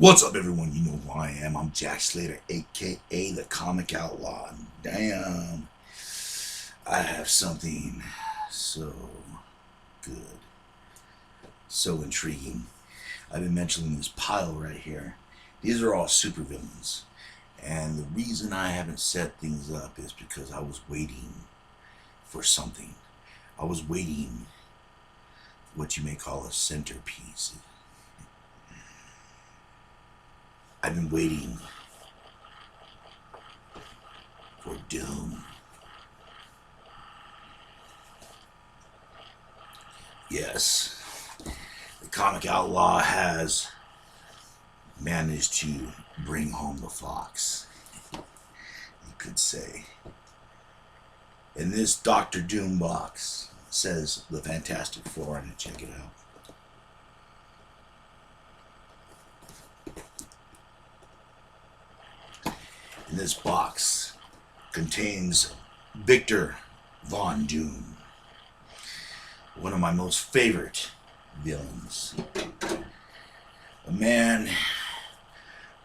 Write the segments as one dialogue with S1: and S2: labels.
S1: What's up, everyone? You know who I am. I'm Jack Slater, aka the Comic Outlaw. Damn, I have something so good, so intriguing. I've been mentioning this pile right here. These are all supervillains. And the reason I haven't set things up is because I was waiting for something. I was waiting for what you may call a centerpiece. I've been waiting for Doom. Yes, the Comic Outlaw has managed to bring home the fox, you could say. And this Doctor Doom box says the Fantastic Four, and check it out. And this box contains Victor Von Doom, one of my most favorite villains. A man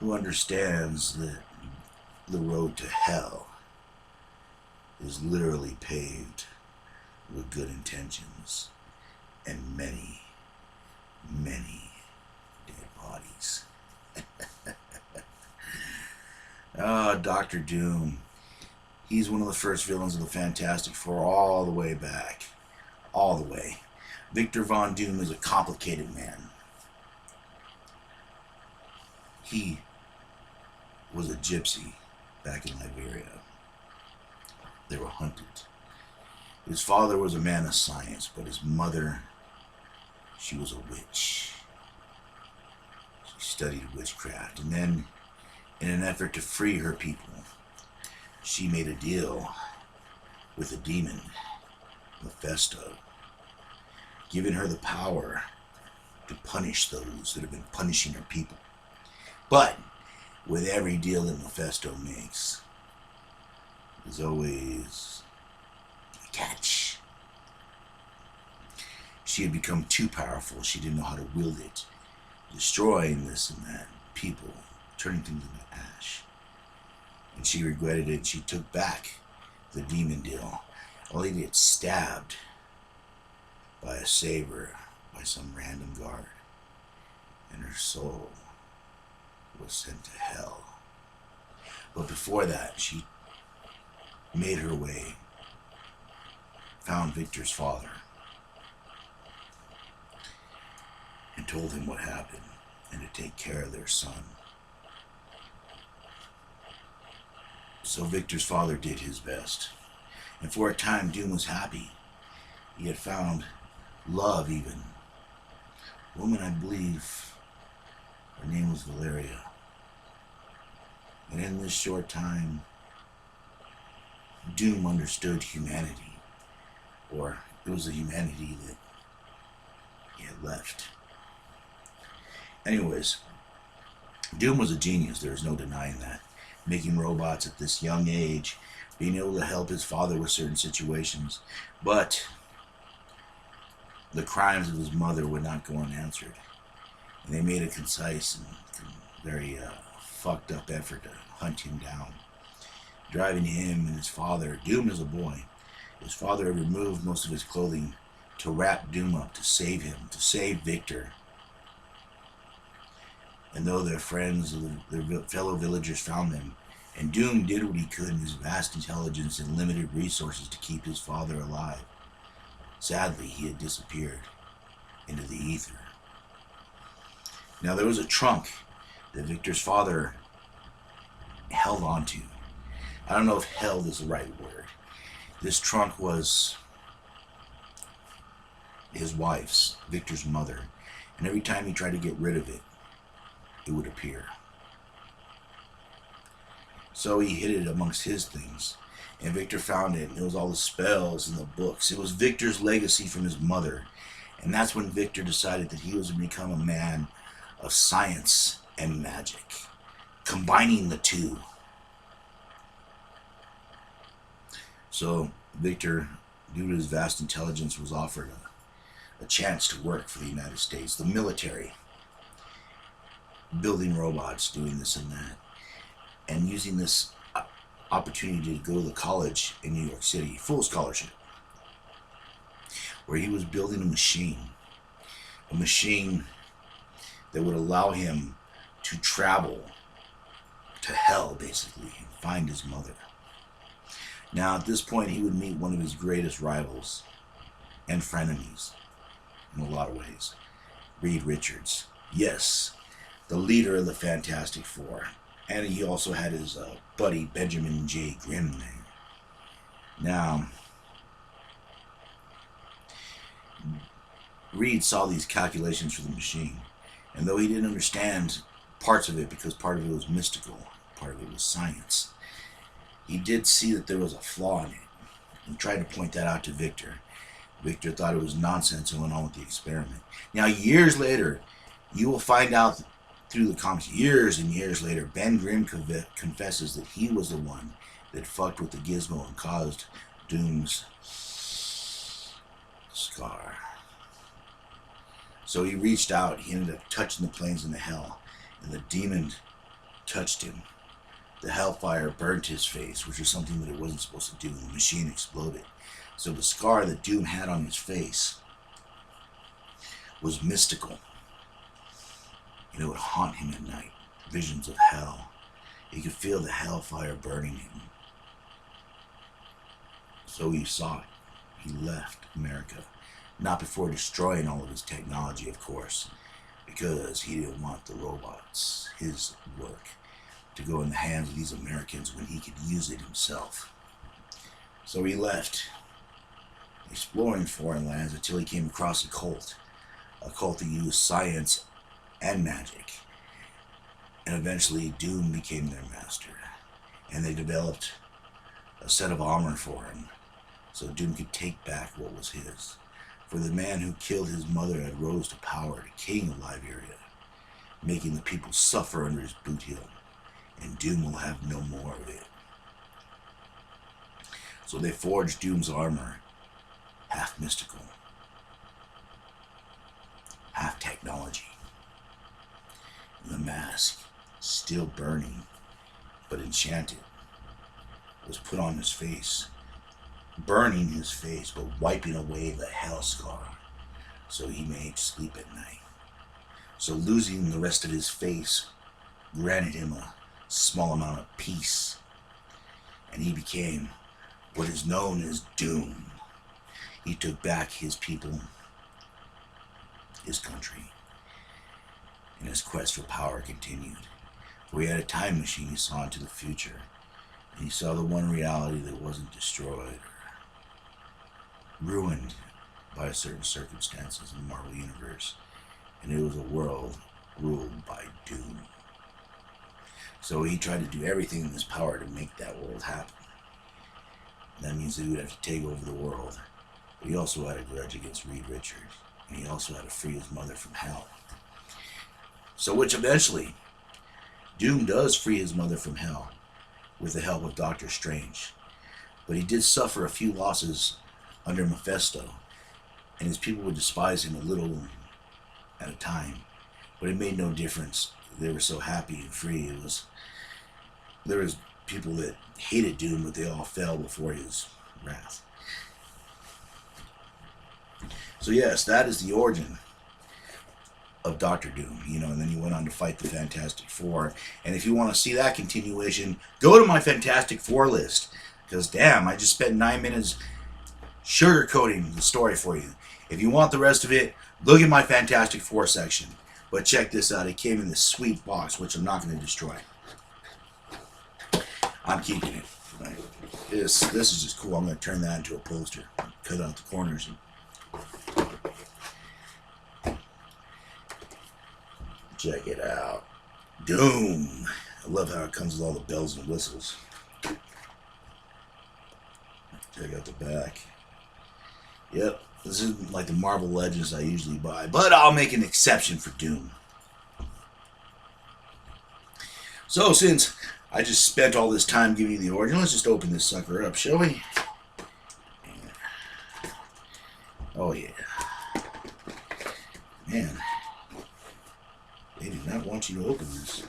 S1: who understands that the road to hell is literally paved with good intentions and many, many dead bodies. Doctor Doom. He's one of the first villains of the Fantastic Four all the way back. All the way. Victor Von Doom is a complicated man. He was a gypsy back in Liberia. They were hunted. His father was a man of science, but his mother, she was a witch. She studied witchcraft, and then, in an effort to free her people, she made a deal with a demon, Mephisto, giving her the power to punish those that have been punishing her people. But with every deal that Mephisto makes, there's always a catch. She had become too powerful. She didn't know how to wield it, destroying this and that, people, turning things into ash. And she regretted it. She took back the demon deal, only to get stabbed by a saber by some random guard, and her soul was sent to hell. But before that, she made her way, found Victor's father, and told him what happened and to take care of their son. So Victor's father did his best. And for a time, Doom was happy. He had found love even. A woman, I believe, her name was Valeria. And in this short time, Doom understood humanity. Or it was the humanity that he had left. Anyways, Doom was a genius. There's no denying that. Making robots at this young age, being able to help his father with certain situations. But the crimes of his mother would not go unanswered. And they made a concise and very fucked up effort to hunt him down. Driving him and his father, Doom as a boy, his father had removed most of his clothing to wrap Doom up, to save him, to save Victor. And though their friends, their fellow villagers found them, and Doom did what he could in his vast intelligence and limited resources to keep his father alive, sadly he had disappeared into the ether. Now there was a trunk that Victor's father held onto. I don't know if held is the right word. This trunk was his wife's, Victor's mother, and every time he tried to get rid of it, it would appear. So he hid it amongst his things, and Victor found it, and it was all the spells and the books. It was Victor's legacy from his mother, and that's when Victor decided that he was to become a man of science and magic, combining the two. So Victor, due to his vast intelligence, was offered a chance to work for the United States, the military. building robots, doing this and that, and using this opportunity to go to college in New York City, full scholarship, where he was building a machine that would allow him to travel to hell, basically, and find his mother. Now, at this point, he would meet one of his greatest rivals and frenemies, in a lot of ways, Reed Richards. Yes, the leader of the Fantastic Four. And he also had his buddy, Benjamin J. Grimm, there. Now, Reed saw these calculations for the machine, and though he didn't understand parts of it, because part of it was mystical, part of it was science, he did see that there was a flaw in it, and tried to point that out to Victor. Victor thought it was nonsense and went on with the experiment. Now, years later, you will find out through the comics, years and years later, Ben Grimm confesses that he was the one that fucked with the gizmo and caused Doom's scar. So he reached out, he ended up touching the planes into hell, and the demon touched him. The hellfire burnt his face, which was something that it wasn't supposed to do, and the machine exploded. So the scar that Doom had on his face was mystical. And it would haunt him at night. Visions of hell. He could feel the hellfire burning him. So he saw it. He left America. Not before destroying all of his technology, of course, because he didn't want the robots, his work, to go in the hands of these Americans when he could use it himself. So he left, exploring foreign lands until he came across a cult that used science and magic. And eventually Doom became their master, and they developed a set of armor for him so Doom could take back what was his. For the man who killed his mother had rose to power, to king of Liberia, making the people suffer under his boot heel, and Doom will have no more of it. So they forged Doom's armor, half mystical, half technology. And the mask, still burning, but enchanted, was put on his face, burning his face, but wiping away the hell scar, so he may sleep at night. So losing the rest of his face granted him a small amount of peace, and he became what is known as Doom. He took back his people, his country, and his quest for power continued. For he had a time machine. He saw into the future, and he saw the one reality that wasn't destroyed or ruined by certain circumstances in the Marvel Universe, and it was a world ruled by Doom. So he tried to do everything in his power to make that world happen. That means that he would have to take over the world. But he also had a grudge against Reed Richards, and he also had to free his mother from hell. So which eventually, Doom does free his mother from hell with the help of Doctor Strange. But he did suffer a few losses under Mephisto, and his people would despise him a little at a time. But it made no difference. They were so happy and free. There was people that hated Doom, but they all fell before his wrath. So yes, that is the origin of Doctor Doom, and then he went on to fight the Fantastic Four. And if you want to see that continuation, go to my Fantastic Four list, because damn, I just spent 9 minutes sugarcoating the story for you. If you want the rest of it, look at my Fantastic Four section. But check this out, it came in this sweet box, which I'm not going to destroy. I'm keeping it. Right? This is just cool. I'm going to turn that into a poster. Cut out the corners. Check it out. Doom. I love how it comes with all the bells and whistles. Check out the back. Yep. This isn't like the Marvel Legends I usually buy, but I'll make an exception for Doom. So since I just spent all this time giving you the origin, let's just open this sucker up, shall we? Oh yeah. Man. They do not want you to open this.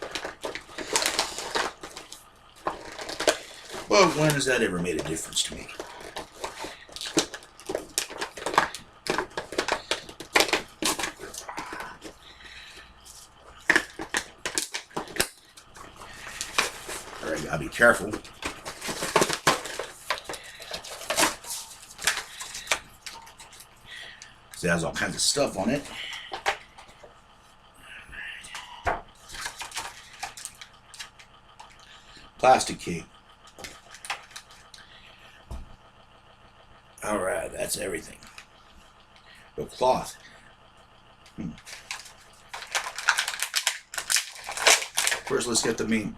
S1: But when has that ever made a difference to me? Alright, gotta be careful. It has all kinds of stuff on it. Plastic cape. Alright, that's everything. The cloth. First, let's get the main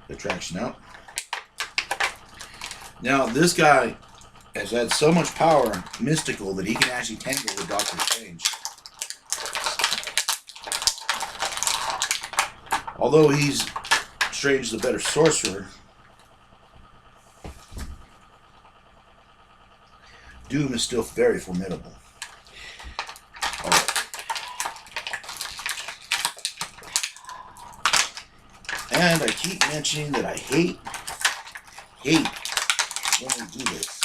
S1: attraction out. Now, this guy has had so much power, mystical, that he can actually tangle with Doctor Strange. Although he's Strange the better sorcerer, Doom is still very formidable. Right. And I keep mentioning that I hate when we do this.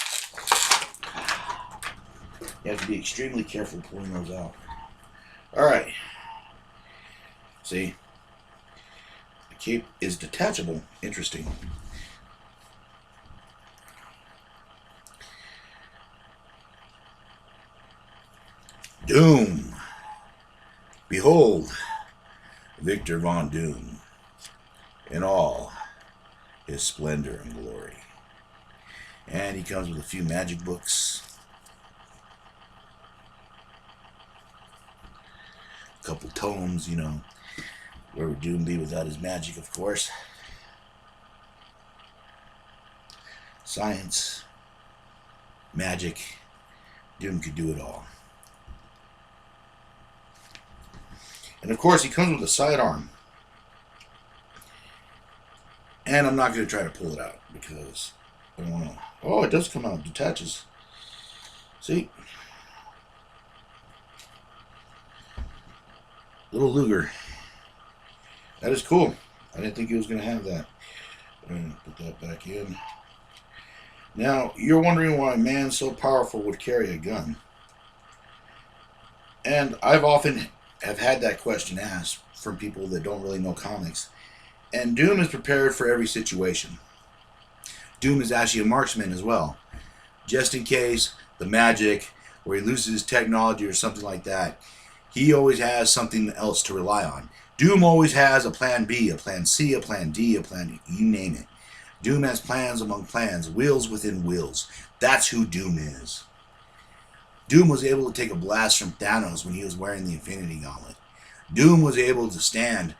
S1: You have to be extremely careful pulling those out. Alright. See? The cape is detachable. Interesting. Doom. Behold, Victor Von Doom in all his splendor and glory. And he comes with a few magic books. A couple tomes, you know. Where would Doom be without his magic, of course? Science, magic, Doom could do it all. And of course, he comes with a sidearm. And I'm not going to try to pull it out because I don't want to. Oh, it does come out. It detaches. See? Little Luger. That is cool. I didn't think he was going to have that. I'm going to put that back in. Now, you're wondering why a man so powerful would carry a gun. And I've often have had that question asked from people that don't really know comics. And Doom is prepared for every situation. Doom is actually a marksman as well. Just in case the magic, or he loses his technology or something like that, he always has something else to rely on. Doom always has a plan B, a plan C, a plan D, a plan, you name it. Doom has plans among plans, wills within wills. That's who Doom is. Doom was able to take a blast from Thanos when he was wearing the Infinity Gauntlet. Doom was able to stand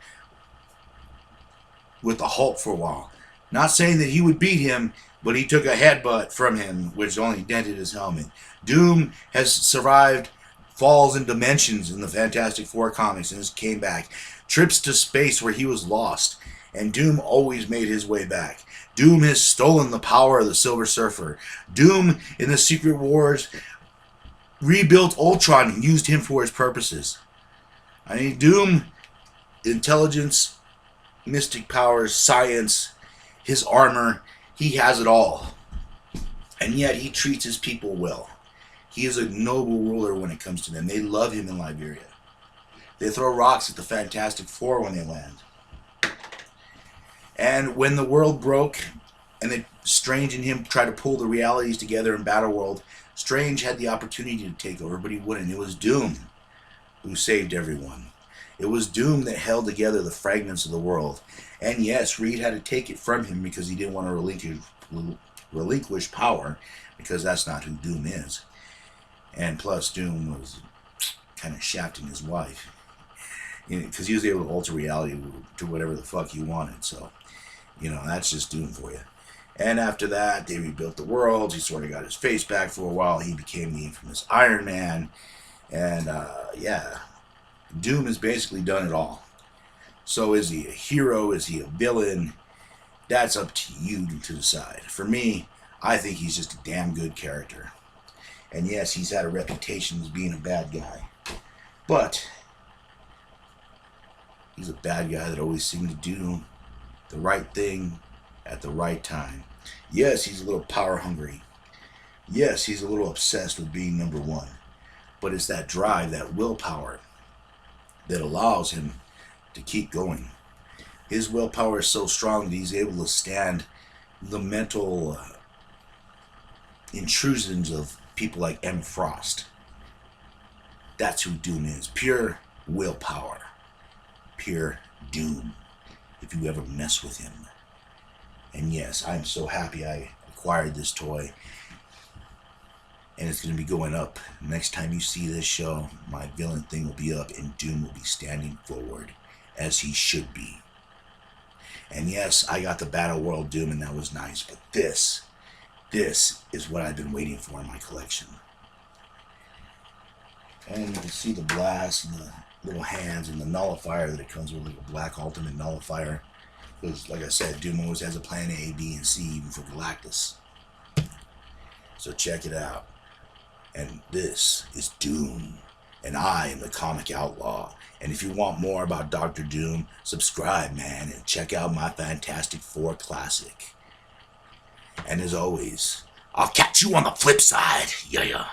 S1: with the Hulk for a while. Not saying that he would beat him, but he took a headbutt from him, which only dented his helmet. Doom has survived falls in dimensions in the Fantastic Four comics and has came back. Trips to space where he was lost. And Doom always made his way back. Doom has stolen the power of the Silver Surfer. Doom, in the Secret Wars, rebuilt Ultron and used him for his purposes. I mean, Doom, intelligence, mystic powers, science, his armor, he has it all. And yet he treats his people well. He is a noble ruler when it comes to them. They love him in Liberia. They throw rocks at the Fantastic Four when they land. And when the world broke, and Strange and him tried to pull the realities together in Battleworld, Strange had the opportunity to take over, but he wouldn't. It was Doom who saved everyone. It was Doom that held together the fragments of the world. And yes, Reed had to take it from him because he didn't want to relinquish power, because that's not who Doom is. And plus, Doom was kind of shafting his wife, because he was able to alter reality to whatever the fuck he wanted. So, that's just Doom for you. And after that, they rebuilt the world. He sort of got his face back for a while. He became the infamous Iron Man. And, Doom has basically done it all. So is he a hero? Is he a villain? That's up to you to decide. For me, I think he's just a damn good character. And yes, he's had a reputation as being a bad guy. But He's a bad guy that always seemed to do the right thing at the right time. Yes, he's a little power hungry. Yes, he's a little obsessed with being number one. But it's that drive, that willpower, that allows him to keep going. His willpower is so strong that he's able to stand the mental intrusions of people like M. Frost. That's who Doom is. Pure willpower. Pure Doom. If you ever mess with him. And yes, I'm so happy I acquired this toy. And it's going to be going up. Next time you see this show, my villain thing will be up and Doom will be standing forward. As he should be. And yes, I got the Battle World Doom and that was nice. But this is what I've been waiting for in my collection. And you can see the blast and the little hands and the nullifier that it comes with, like a black ultimate nullifier. Because, like I said, Doom always has a plan A, B, and C, even for Galactus. So check it out. And this is Doom. And I am the Comic Outlaw. And if you want more about Dr. Doom, subscribe, man, and check out my Fantastic Four Classic. And as always, I'll catch you on the flip side. Yeah.